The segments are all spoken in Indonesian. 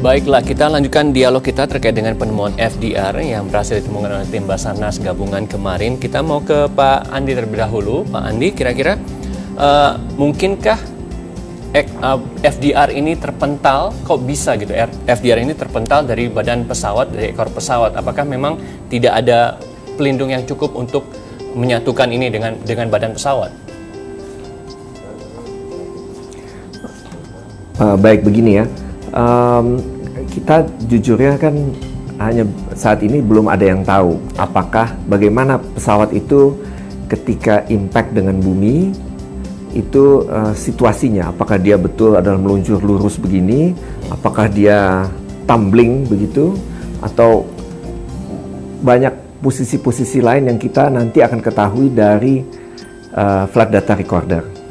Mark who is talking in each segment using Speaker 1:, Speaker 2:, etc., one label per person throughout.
Speaker 1: Baiklah, kita lanjutkan dialog kita terkait dengan penemuan FDR yang berhasil ditemukan oleh tim Basarnas gabungan kemarin. Kita mau ke Pak Andi terlebih dahulu. Pak Andi, kira-kira mungkinkah FDR ini terpental? Kok bisa gitu? FDR ini terpental dari badan pesawat, dari ekor pesawat. Apakah memang tidak ada pelindung yang cukup untuk menyatukan ini dengan badan pesawat?
Speaker 2: Baik, begini ya. Kita jujurnya kan hanya saat ini belum ada yang tahu apakah bagaimana pesawat itu ketika impact dengan bumi itu situasinya, apakah dia betul adalah meluncur lurus begini, apakah dia tumbling begitu, atau banyak posisi-posisi lain yang kita nanti akan ketahui dari flight data recorder.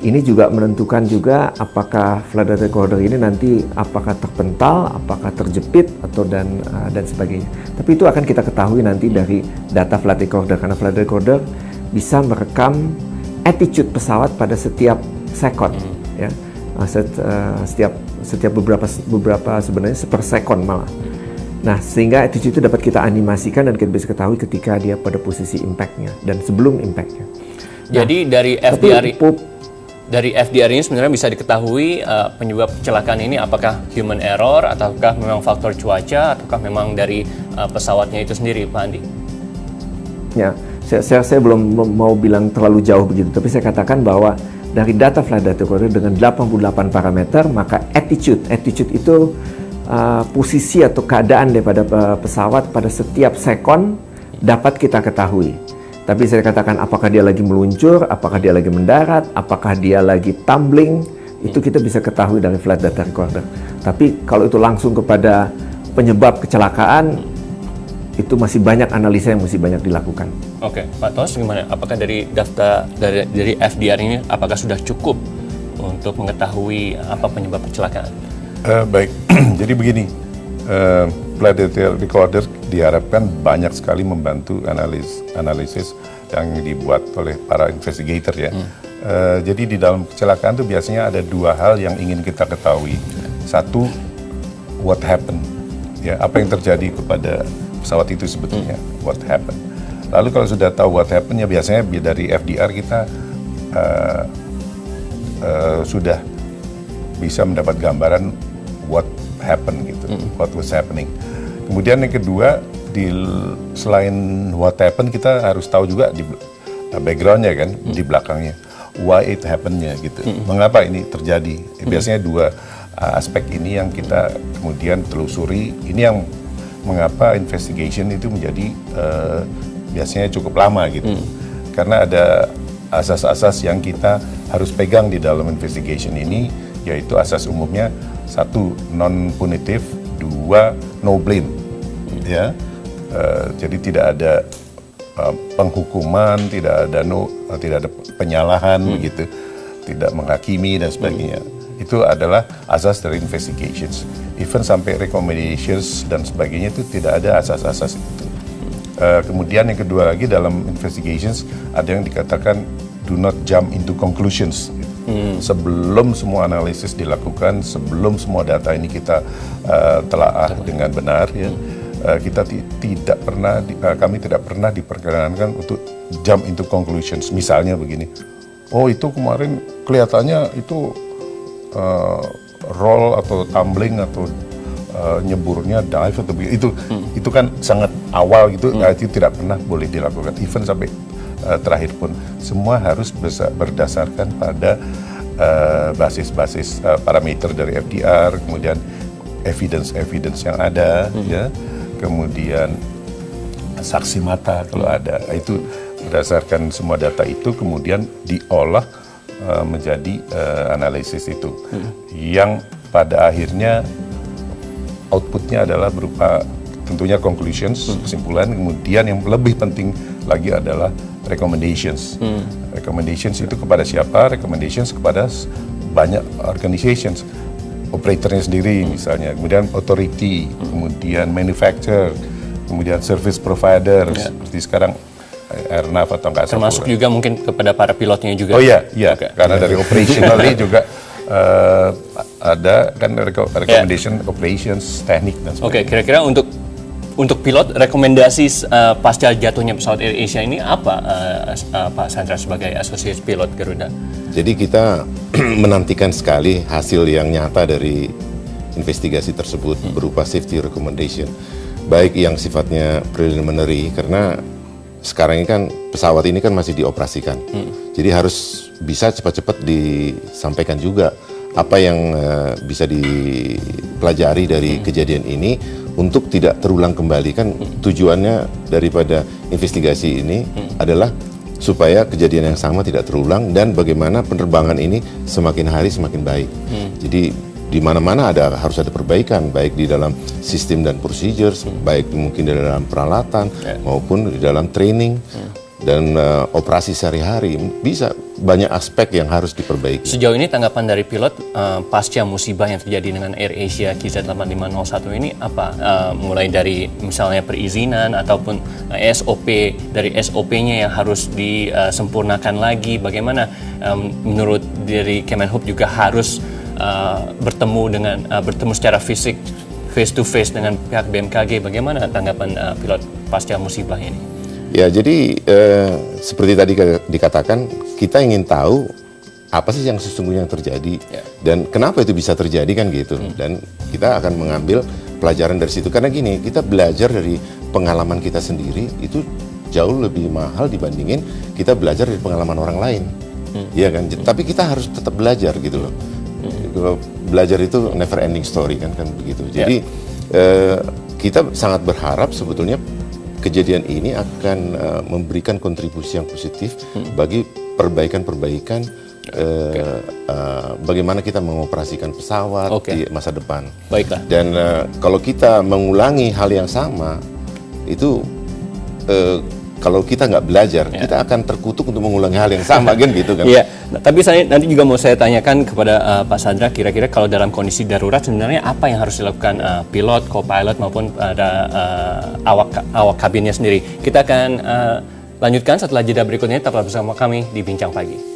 Speaker 2: Ini juga menentukan juga apakah flight data recorder ini nanti apakah terpental, apakah terjepit atau dan sebagainya. Tapi itu akan kita ketahui nanti dari data flight recorder, karena flight recorder bisa merekam attitude pesawat pada setiap sekon, ya, setiap beberapa sebenarnya sepersekon malah. Nah, sehingga attitude itu dapat kita animasikan dan kita bisa ketahui ketika dia pada posisi impactnya dan sebelum impactnya.
Speaker 1: Jadi dari FDR ini sebenarnya bisa diketahui penyebab kecelakaan ini apakah human error, ataukah memang faktor cuaca, ataukah memang dari pesawatnya itu sendiri, Pak Andi?
Speaker 2: Ya, saya belum mau bilang terlalu jauh begitu, tapi saya katakan bahwa dari data flight data recorder dengan 88 parameter, maka attitude itu posisi atau keadaan daripada pesawat pada setiap sekon dapat kita ketahui. Tapi saya katakan apakah dia lagi meluncur, apakah dia lagi mendarat, apakah dia lagi tumbling, itu kita bisa ketahui dari flight data recorder. Tapi kalau itu langsung kepada penyebab kecelakaan, itu masih banyak analisa yang masih banyak dilakukan.
Speaker 1: Oke, Pak Tos gimana? Apakah dari data dari FDR ini apakah sudah cukup untuk mengetahui apa penyebab kecelakaan?
Speaker 3: Baik, jadi begini, flight data recorder diharapkan banyak sekali membantu analisis yang dibuat oleh para investigator ya. Jadi di dalam kecelakaan itu biasanya ada dua hal yang ingin kita ketahui. Satu, what happened, ya, apa yang terjadi kepada pesawat itu sebetulnya, what happened. Lalu kalau sudah tahu what happened, ya biasanya dari FDR kita sudah bisa mendapat gambaran what happened gitu, what was happening. Kemudian yang kedua, selain what happened, kita harus tahu juga di background-nya kan, di belakangnya, why it happened-nya gitu. Mengapa ini terjadi? Biasanya dua aspek ini yang kita kemudian telusuri. Ini yang mengapa investigation itu menjadi biasanya cukup lama gitu. Karena ada asas-asas yang kita harus pegang di dalam investigation ini, yaitu asas umumnya, satu, non-punitive, dua, no blame. Ya, jadi tidak ada penghukuman, tidak ada penyalahan begitu, tidak menghakimi dan sebagainya. Itu adalah asas dari investigations. Even sampai recommendations dan sebagainya itu tidak ada asas-asas itu. Kemudian yang kedua lagi dalam investigations ada yang dikatakan do not jump into conclusions. Sebelum semua analisis dilakukan, sebelum semua data ini kita telaah dengan benar, ya. Kami tidak pernah diperkenankan untuk jump into conclusions. Misalnya begini, oh itu kemarin kelihatannya itu roll atau tumbling atau nyeburnya dive atau begitu. Itu kan sangat awal gitu, itu tidak pernah boleh dilakukan. Even sampai terakhir pun semua harus berdasarkan pada basis-basis parameter dari FDR, kemudian evidence yang ada, ya. Kemudian saksi mata kalau ada, itu berdasarkan semua data itu kemudian diolah menjadi analisis itu, yang pada akhirnya outputnya adalah berupa tentunya conclusions, kesimpulan, kemudian yang lebih penting lagi adalah recommendations. Recommendations itu kepada siapa? Recommendations kepada banyak organizations. Operatornya sendiri misalnya, kemudian authority, kemudian manufacturer, kemudian service provider, seperti sekarang Airnav atau Angkasa Pura.
Speaker 1: Termasuk juga mungkin kepada para pilotnya juga.
Speaker 3: Oh iya, okay. Karena dari operationally juga ada kan recommendation, operations, teknik dan sebagainya.
Speaker 1: Oke, kira-kira untuk pilot rekomendasi pasca jatuhnya pesawat AirAsia ini apa, Pak Sandra sebagai asosiasi pilot Garuda?
Speaker 4: Jadi kita menantikan sekali hasil yang nyata dari investigasi tersebut berupa safety recommendation, baik yang sifatnya preliminary karena sekarang ini kan pesawat ini kan masih dioperasikan, jadi harus bisa cepat-cepat disampaikan juga apa yang bisa dipelajari dari kejadian ini untuk tidak terulang kembali. Kan tujuannya daripada investigasi ini adalah supaya kejadian yang sama tidak terulang dan bagaimana penerbangan ini semakin hari semakin baik. Jadi di mana-mana harus ada perbaikan, baik di dalam sistem dan procedures, baik mungkin di dalam peralatan maupun di dalam training dan operasi sehari-hari. Bisa banyak aspek yang harus diperbaiki.
Speaker 1: Sejauh ini tanggapan dari pilot pasca musibah yang terjadi dengan AirAsia KZ8501 ini apa? Mulai dari misalnya perizinan ataupun SOP, dari SOP-nya yang harus disempurnakan lagi, bagaimana menurut dari Kemenhub juga harus bertemu secara fisik, face to face dengan pihak BMKG. Bagaimana tanggapan pilot pasca musibah ini?
Speaker 4: Ya, jadi seperti tadi dikatakan, kita ingin tahu apa sih yang sesungguhnya terjadi dan kenapa itu bisa terjadi kan gitu. Dan kita akan mengambil pelajaran dari situ karena gini, kita belajar dari pengalaman kita sendiri itu jauh lebih mahal dibandingin kita belajar dari pengalaman orang lain. Iya kan? Tapi kita harus tetap belajar gitu loh. Belajar itu never ending story kan begitu. Jadi kita sangat berharap sebetulnya kejadian ini akan memberikan kontribusi yang positif bagi perbaikan-perbaikan bagaimana kita mengoperasikan pesawat di masa depan.
Speaker 1: Baiklah.
Speaker 4: Dan kalau kita mengulangi hal yang sama itu kalau kita nggak belajar, kita akan terkutuk untuk mengulangi hal yang sama, kan gitu kan?
Speaker 1: Iya. Nah, tapi nanti juga mau saya tanyakan kepada Pak Sandra, kira-kira kalau dalam kondisi darurat sebenarnya apa yang harus dilakukan pilot, co-pilot maupun awak kabinnya sendiri? Kita akan lanjutkan setelah jeda berikutnya. Tetaplah bersama kami di Bincang Pagi.